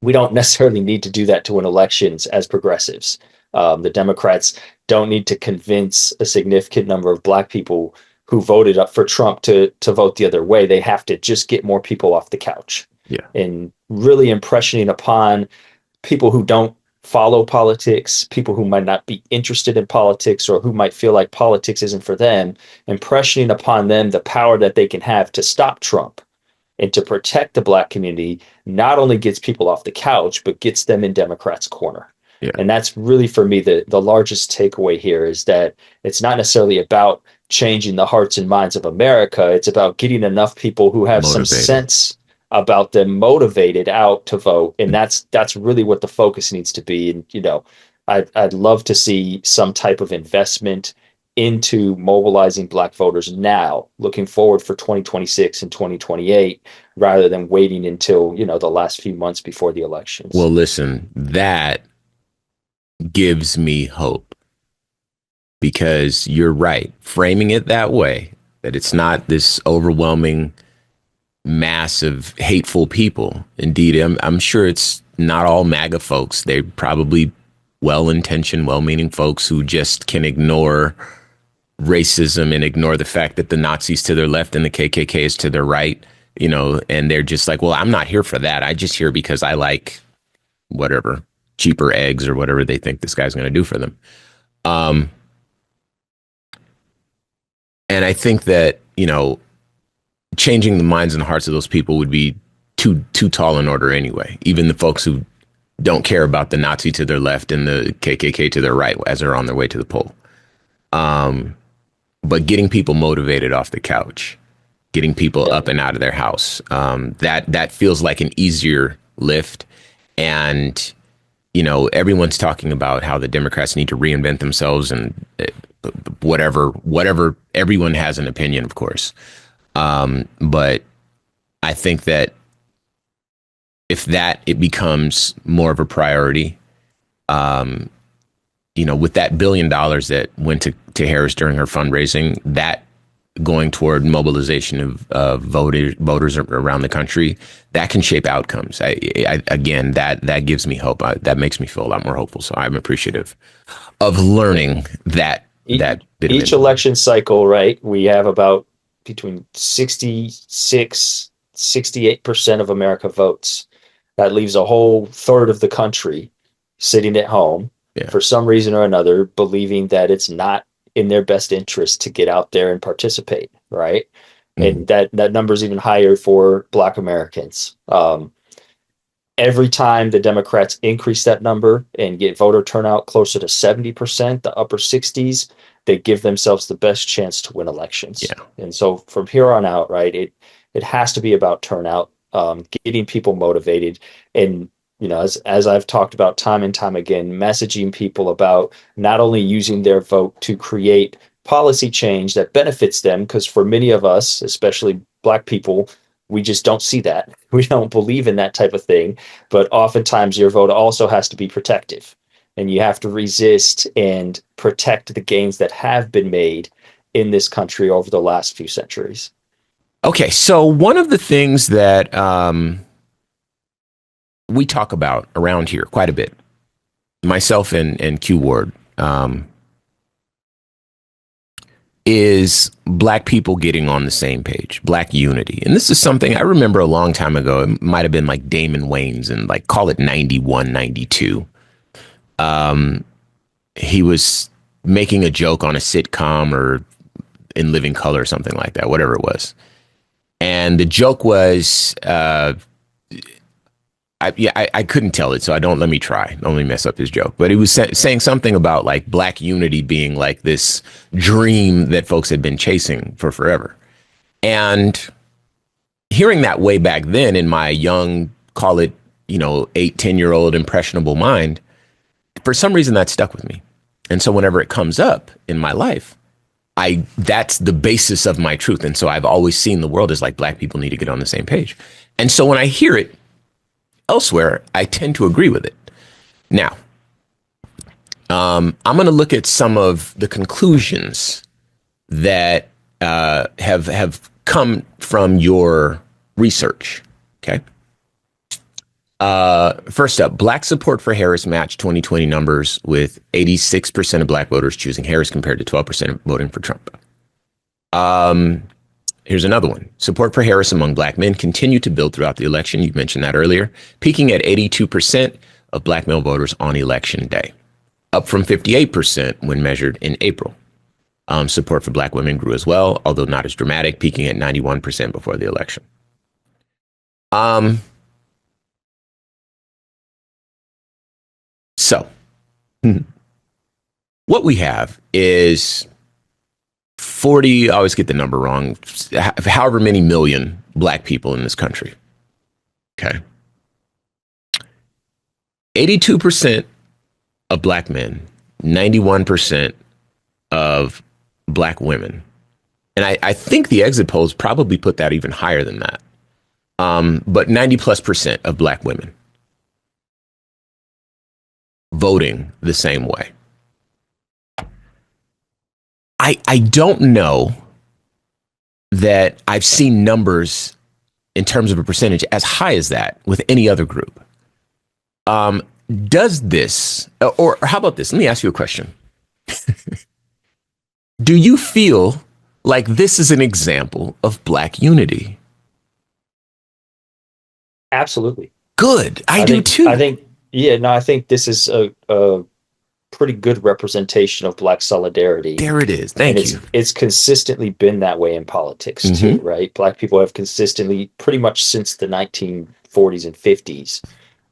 we don't necessarily need to do that to win elections as progressives. The Democrats don't need to convince a significant number of Black people who voted up for Trump to vote the other way. They have to just get more people off the couch. Yeah. And really impressioning upon people who don't follow politics, people who might not be interested in politics, or who might feel like politics isn't for them, impressioning upon them the power that they can have to stop Trump and to protect the Black community, not only gets people off the couch, but gets them in Democrats' corner. Yeah. And that's really, for me, the largest takeaway here is that it's not necessarily about changing the hearts and minds of America. It's about getting enough people who have some Motivated. sense about them motivated out to vote. And that's really what the focus needs to be. And, I'd love to see some type of investment into mobilizing Black voters now, looking forward for 2026 and 2028, rather than waiting until, the last few months before the elections. Well, listen, that gives me hope because you're right. Framing it that way, that it's not this overwhelming mass of hateful people. Indeed, I'm sure it's not all MAGA folks. They're probably well-intentioned, well-meaning folks who just can ignore racism and ignore the fact that the Nazis to their left and the KKK is to their right, and they're just like, well, I'm not here for that. I just here because I like whatever, cheaper eggs or whatever they think this guy's going to do for them. And I think that, changing the minds and hearts of those people would be too tall an order anyway. Even the folks who don't care about the Nazi to their left and the KKK to their right as they're on their way to the poll. But getting people motivated off the couch, getting people up and out of their house, that feels like an easier lift. And, everyone's talking about how the Democrats need to reinvent themselves and whatever. Everyone has an opinion, of course. But I think that if it becomes more of a priority, with that $1 billion that went to Harris during her fundraising, that going toward mobilization of voters around the country, that can shape outcomes. Again, that gives me hope. That makes me feel a lot more hopeful. So I'm appreciative of learning that bit each of election cycle, right? We have about between 68% of America votes. That leaves a whole third of the country sitting at home for some reason or another, believing that it's not in their best interest to get out there and participate, right? And that number is even higher for Black Americans. Every time the Democrats increase that number and get voter turnout closer to 70%, the upper 60s, they give themselves the best chance to win elections. Yeah. And so from here on out, right, it has to be about turnout, getting people motivated, and as I've talked about time and time again, messaging people about not only using their vote to create policy change that benefits them, because for many of us, especially Black people, we just don't see that. We don't believe in that type of thing. But oftentimes your vote also has to be protective, and you have to resist and protect the gains that have been made in this country over the last few centuries. Okay, so one of the things that we talk about around here quite a bit, myself and Q Ward, is Black people getting on the same page, Black unity. And this is something I remember a long time ago. It might have been like Damon Wayans and call it 91, 92. He was making a joke on a sitcom or in Living Color or something like that, whatever it was. And the joke was, I couldn't tell it, so let me try. Don't let me mess up his joke. But he was saying something about Black unity being this dream that folks had been chasing for forever. And hearing that way back then in my young, call it, 8-10-year-old impressionable mind, for some reason that stuck with me. And so whenever it comes up in my life, that's the basis of my truth. And so I've always seen the world as Black people need to get on the same page. And so when I hear it elsewhere, I tend to agree with it. Now, I'm going to look at some of the conclusions that have come from your research. Okay. First up, Black support for Harris matched 2020 numbers with 86% of Black voters choosing Harris compared to 12% voting for Trump. Here's another one. Support for Harris among Black men continued to build throughout the election. You mentioned that earlier, peaking at 82% of Black male voters on election day, up from 58% when measured in April. Support for Black women grew as well, although not as dramatic, peaking at 91% before the election. So What we have is 40, I always get the number wrong, however many million black people in this country. Okay. 82% of black men, 91% of black women. And I think the exit polls probably put that even higher than that. But 90+% of black women voting the same way. I don't know that I've seen numbers in terms of a percentage as high as that with any other group. Does this, or how about this? Let me ask you a question. Do you feel like this is an example of black unity? Absolutely. Good. I do too. I think this is a pretty good representation of black solidarity. There it is. Thank you. It's consistently been that way in politics too, right? Black people have consistently, pretty much since the 1940s and 50s,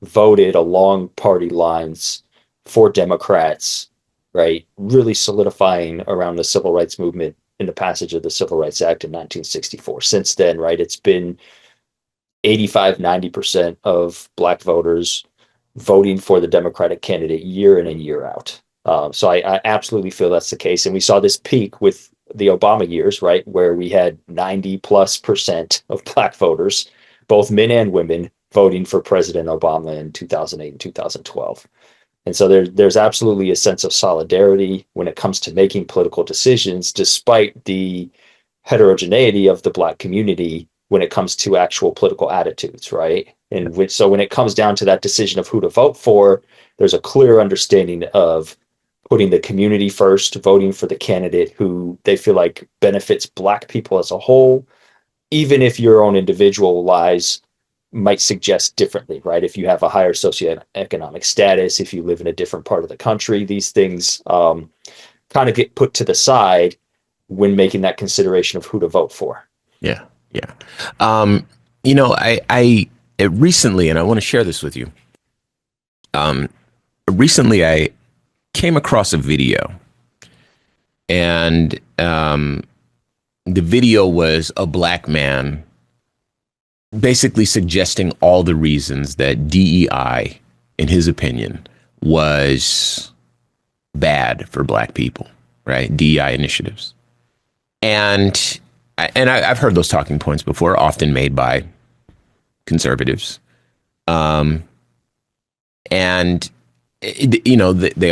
voted along party lines for Democrats, right? Really solidifying around the civil rights movement in the passage of the Civil Rights Act in 1964. Since then, right, it's been 85-90% of black voters voting for the Democratic candidate year in and year out. So I absolutely feel that's the case. And we saw this peak with the Obama years, right, where we had 90+% of black voters, both men and women, voting for President Obama in 2008 and 2012. And so there's absolutely a sense of solidarity when it comes to making political decisions, despite the heterogeneity of the black community when it comes to actual political attitudes, right? And so when it comes down to that decision of who to vote for, there's a clear understanding of putting the community first, voting for the candidate who they feel like benefits black people as a whole, even if your own individual lies might suggest differently, right? If you have a higher socioeconomic status, if you live in a different part of the country, these things kind of get put to the side when making that consideration of who to vote for. Yeah. Yeah. I recently, and I want to share this with you. Recently I came across a video, and the video was a black man basically suggesting all the reasons that DEI, in his opinion, was bad for black people, right? DEI initiatives. And I've heard those talking points before, often made by conservatives. They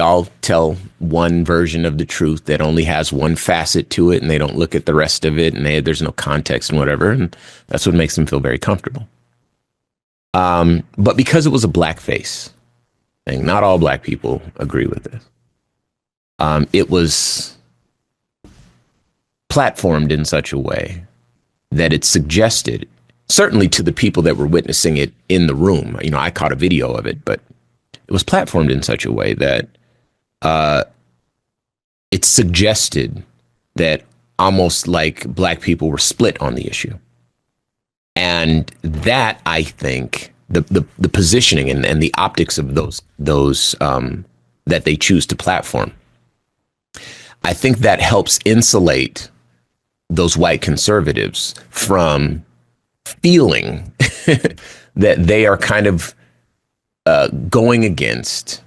all tell one version of the truth that only has one facet to it, and they don't look at the rest of it, and there's no context and whatever, and that's what makes them feel very comfortable. But because it was a blackface thing, not all black people agree with this. It was platformed in such a way that it suggested, certainly to the people that were witnessing it in the room, I caught a video of it, but it was platformed in such a way that it suggested that almost like black people were split on the issue. And that, I think, the positioning and the optics of those that they choose to platform, I think that helps insulate those white conservatives from feeling that they are kind of going against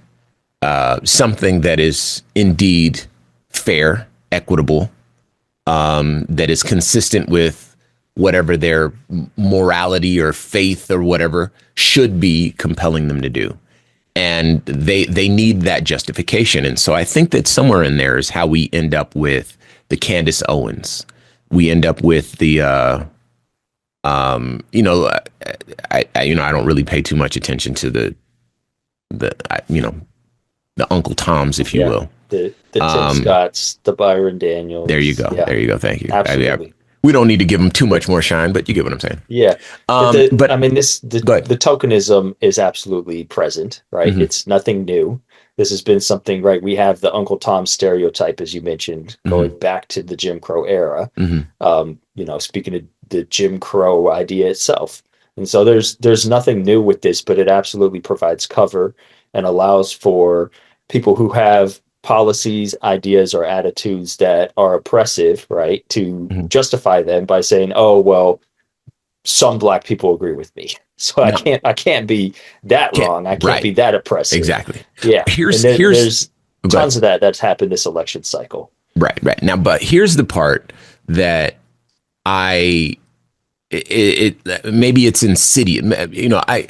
something that is indeed fair, equitable, that is consistent with whatever their morality or faith or whatever should be compelling them to do. And they need that justification. And so I think that somewhere in there is how we end up with the Candace Owens. We end up with the I don't really pay too much attention to the Uncle Toms, if you will. The Tim Scotts, the Byron Daniels. There you go. Yeah. There you go. Thank you. Absolutely. We don't need to give them too much more shine, but you get what I'm saying. Yeah. But I mean, the tokenism is absolutely present, right? Mm-hmm. It's nothing new. This has been something, right? We have the Uncle Tom stereotype, as you mentioned, going mm-hmm. back to the Jim Crow era. Mm-hmm. Speaking of the Jim Crow idea itself. And so there's nothing new with this, but it absolutely provides cover and allows for people who have policies, ideas, or attitudes that are oppressive, right, to Mhm. justify them by saying, "Oh, well, some black people agree with me, so No, I can't be that can't, wrong. I can't right. be that oppressive." Exactly. Yeah, and Here's there's But tons of that's happened this election cycle. right now, but here's the part that I maybe it's insidious. I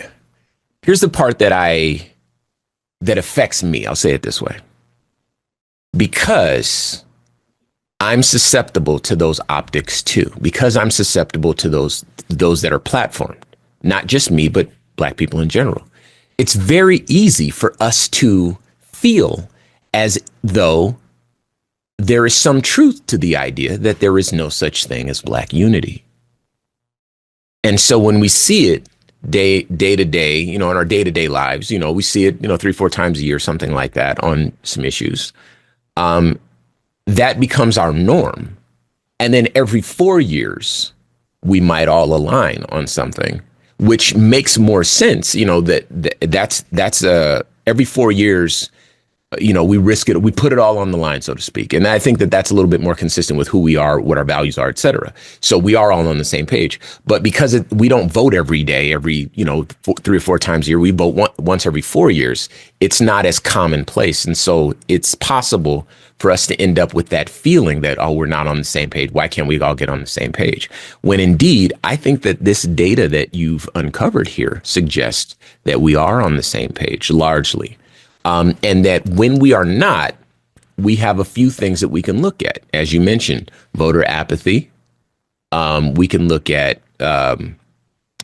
here's the part that affects me. I'll say it this way, because I'm susceptible to those optics too. Because I'm susceptible to those that are platformed, not just me, but black people in general. It's very easy for us to feel as though there is some truth to the idea that there is no such thing as black unity. And so when we see it day to day, in our day to day lives, we see it, 3-4 times a year, something like that, on some issues. That becomes our norm. And then every 4 years, we might all align on something, which makes more sense. That's every 4 years, we risk it. We put it all on the line, so to speak. And I think that that's a little bit more consistent with who we are, what our values are, et cetera. So we are all on the same page. But because we don't vote every day, 3 or 4 times a year, we vote once every 4 years, it's not as commonplace. And so it's possible for us to end up with that feeling that, oh, we're not on the same page. Why can't we all get on the same page? When indeed, I think that this data that you've uncovered here suggests that we are on the same page largely. And that when we are not, we have a few things that we can look at. As you mentioned, voter apathy. We can look at,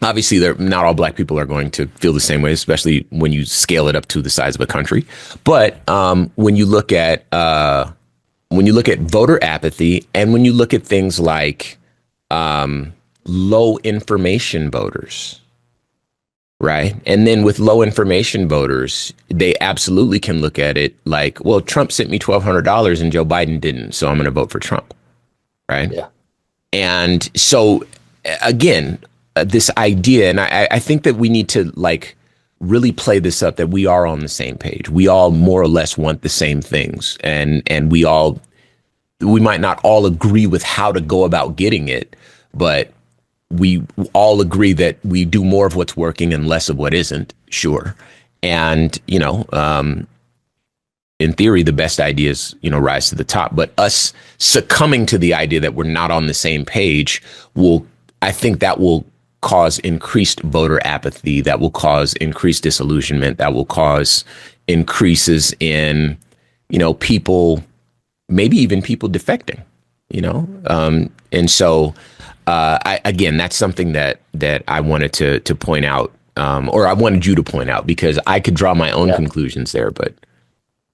obviously, not all black people are going to feel the same way, especially when you scale it up to the size of a country. But when you look at voter apathy, and when you look at things like low information voters, right? And then with low information voters, they absolutely can look at it like, well, Trump sent me $1,200 and Joe Biden didn't, so I'm going to vote for Trump, right? Yeah. And so, again, this idea, and I think that we need to really play this up, that we are on the same page. We all more or less want the same things, and we might not all agree with how to go about getting it, but we all agree that we do more of what's working and less of what isn't, sure. And, in theory, the best ideas, rise to the top. But us succumbing to the idea that we're not on the same page I think that will cause increased voter apathy, that will cause increased disillusionment, that will cause increases in, people, maybe even people defecting, and so, again, that's something that I wanted to point out, or I wanted you to point out, because I could draw my own conclusions there. But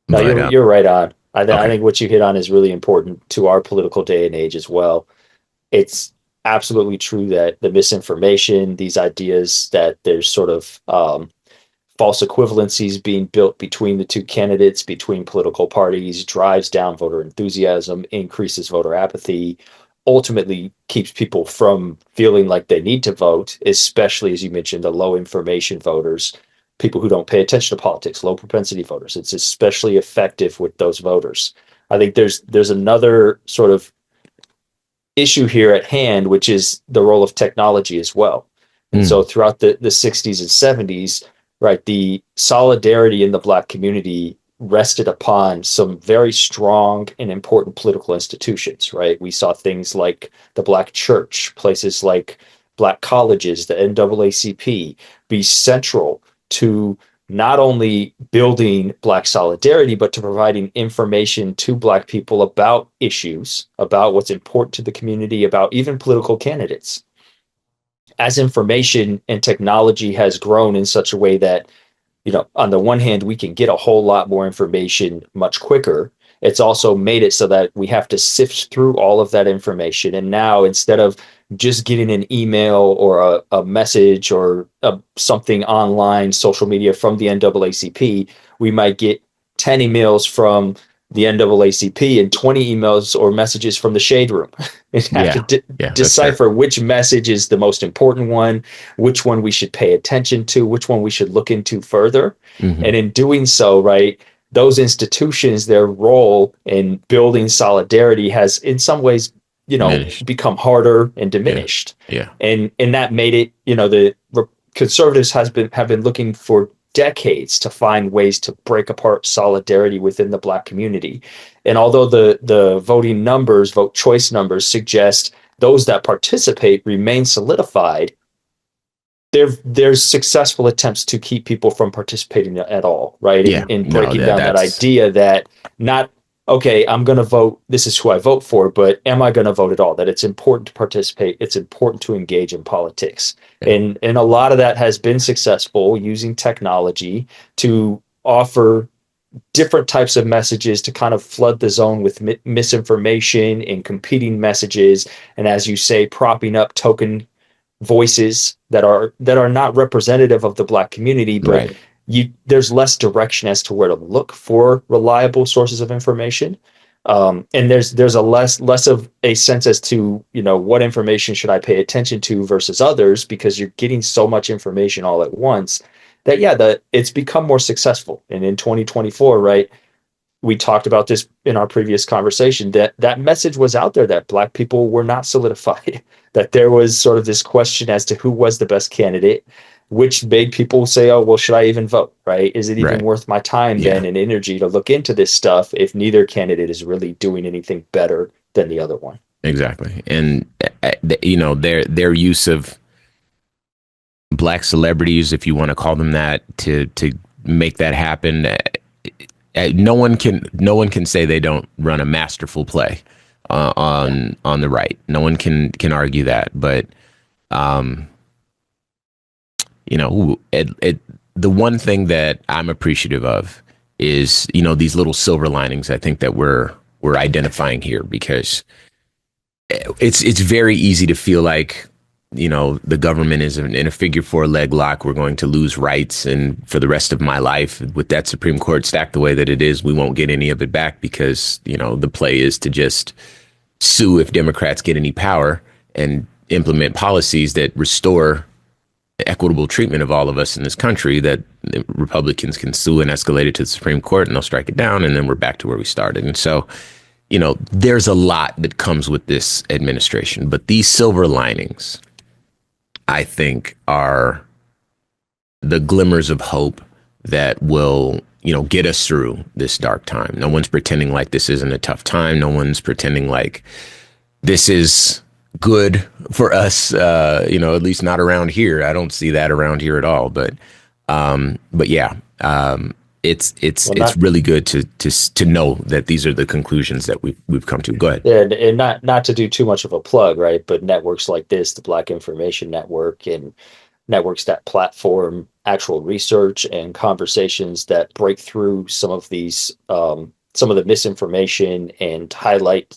no, you're right on. I think what you hit on is really important to our political day and age as well. It's absolutely true that the misinformation, these ideas that there's sort of false equivalencies being built between the two candidates, between political parties, drives down voter enthusiasm, increases voter apathy, ultimately keeps people from feeling like they need to vote, especially, as you mentioned, the low information voters, people who don't pay attention to politics, low propensity voters. It's especially effective with those voters. I think there's another sort of issue here at hand, which is the role of technology as well. And so throughout the 60s and 70s, right, the solidarity in the Black community rested upon some very strong and important political institutions, right? We saw things like the Black church, places like Black colleges, the NAACP, be central to not only building Black solidarity, but to providing information to Black people about issues, about what's important to the community, about even political candidates. As information and technology has grown in such a way that, on the one hand, we can get a whole lot more information much quicker. It's also made it so that we have to sift through all of that information. And now, instead of just getting an email or a message or something online, social media from the NAACP, we might get 10 emails from the NAACP and 20 emails or messages from the shade room, and have to decipher which message is the most important one, which one we should pay attention to, which one we should look into further. And in doing so, right, those institutions, their role in building solidarity has in some ways, Diminished. become harder and Yeah. diminished. Yeah. And that made it, the conservatives have been looking for decades to find ways to break apart solidarity within the Black community. And although the vote choice numbers suggest those that participate remain solidified, there's successful attempts to keep people from participating at all, right? Yeah. In No, breaking down that that's idea that not, okay, I'm going to vote, this is who I vote for, but am I going to vote at all? That it's important to participate, it's important to engage in politics. Yeah. And a lot of that has been successful using technology to offer different types of messages to kind of flood the zone with misinformation and competing messages, and as you say, propping up token voices that are not representative of the Black community, but right. There's less direction as to where to look for reliable sources of information, and there's a less of a sense as to what information should I pay attention to versus others, because you're getting so much information all at once that it's become more successful. And in 2024, right, we talked about this in our previous conversation, that message was out there that Black people were not solidified, that there was sort of this question as to who was the best candidate, which made people say, oh, well, should I even vote, right? Is it even Right. worth my time then and energy to look into this stuff if neither candidate is really doing anything better than the other one? Exactly. And their use of Black celebrities, if you want to call them that, to make that happen. No one can say they don't run a masterful play on the right. No one can argue that. But the one thing that I'm appreciative of is these little silver linings. I think that we're identifying here, because it's very easy to feel like the government is in a figure four leg lock. We're going to lose rights, and for the rest of my life, with that Supreme Court stacked the way that it is, we won't get any of it back, because the play is to just sue if Democrats get any power and implement policies that restore equitable treatment of all of us in this country, that Republicans can sue and escalate it to the Supreme Court, and they'll strike it down, and then we're back to where we started. And so there's a lot that comes with this administration, but these silver linings, I think, are the glimmers of hope that will, get us through this dark time. No one's pretending like this isn't a tough time. No one's pretending like this is good for us, at least not around here. I don't see that around here at all. But yeah, it's really good to know that these are the conclusions that we've come to. Go ahead. Yeah, and not to do too much of a plug, right? But networks like this, the Black Information Network, and networks that platform actual research and conversations that break through some of these, some of the misinformation and highlight,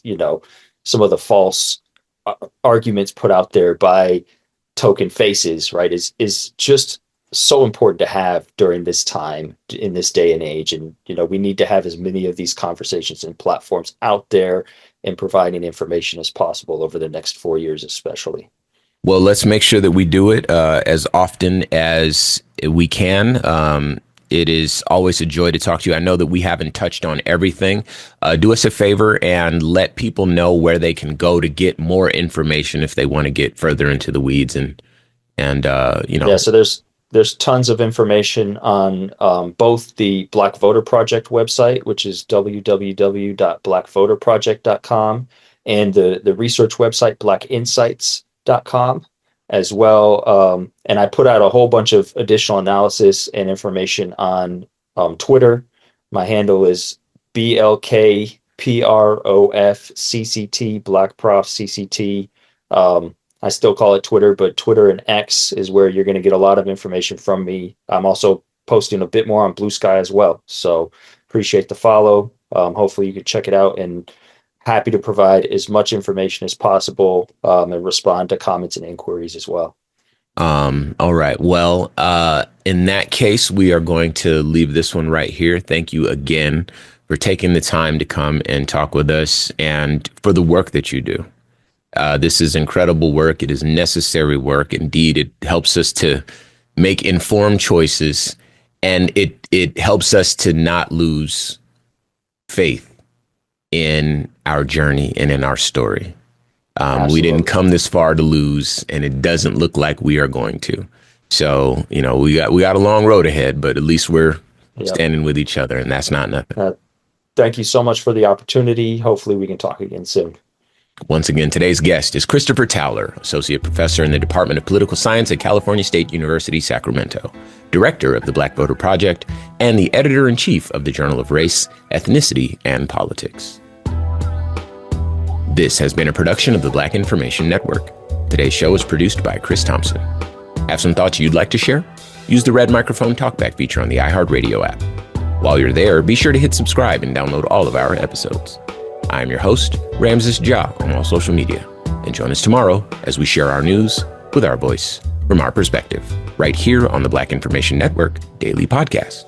some of the false arguments put out there by token faces, right? Is just so important to have during this time, in this day and age. And, we need to have as many of these conversations and platforms out there and providing information as possible over the next 4 years, especially. Well, let's make sure that we do it as often as we can. It is always a joy to talk to you. I know that we haven't touched on everything. Do us a favor and let people know where they can go to get more information if they want to get further into the weeds and. Yeah, so there's tons of information on both the Black Voter Project website, which is www.blackvoterproject.com, and the research website, blackinsights.com as well. And I put out a whole bunch of additional analysis and information on Twitter. My handle is BLKPROFCCT, Black Prof CCT. I still call it Twitter, but Twitter and X is where you're going to get a lot of information from me. I'm also posting a bit more on Blue Sky as well. So appreciate the follow. Hopefully you can check it out, and happy to provide as much information as possible and respond to comments and inquiries as well. All right. Well, in that case, we are going to leave this one right here. Thank you again for taking the time to come and talk with us, and for the work that you do. This is incredible work. It is necessary work. Indeed, it helps us to make informed choices And it helps us to not lose faith in our journey and in our story. We didn't come this far to lose, and it doesn't look like we are going to. So, we got a long road ahead, but at least we're standing with each other, and that's not nothing. Thank you so much for the opportunity. Hopefully we can talk again soon. Once again, today's guest is Christopher Towler, Associate Professor in the Department of Political Science at California State University, Sacramento, Director of the Black Voter Project, and the Editor-in-Chief of the Journal of Race, Ethnicity, and Politics. This has been a production of the Black Information Network. Today's show is produced by Chris Thompson. Have some thoughts you'd like to share? Use the red microphone talkback feature on the iHeartRadio app. While you're there, be sure to hit subscribe and download all of our episodes. I'm your host, Ramses Ja, on all social media. And join us tomorrow as we share our news with our voice from our perspective, right here on the Black Information Network Daily Podcast.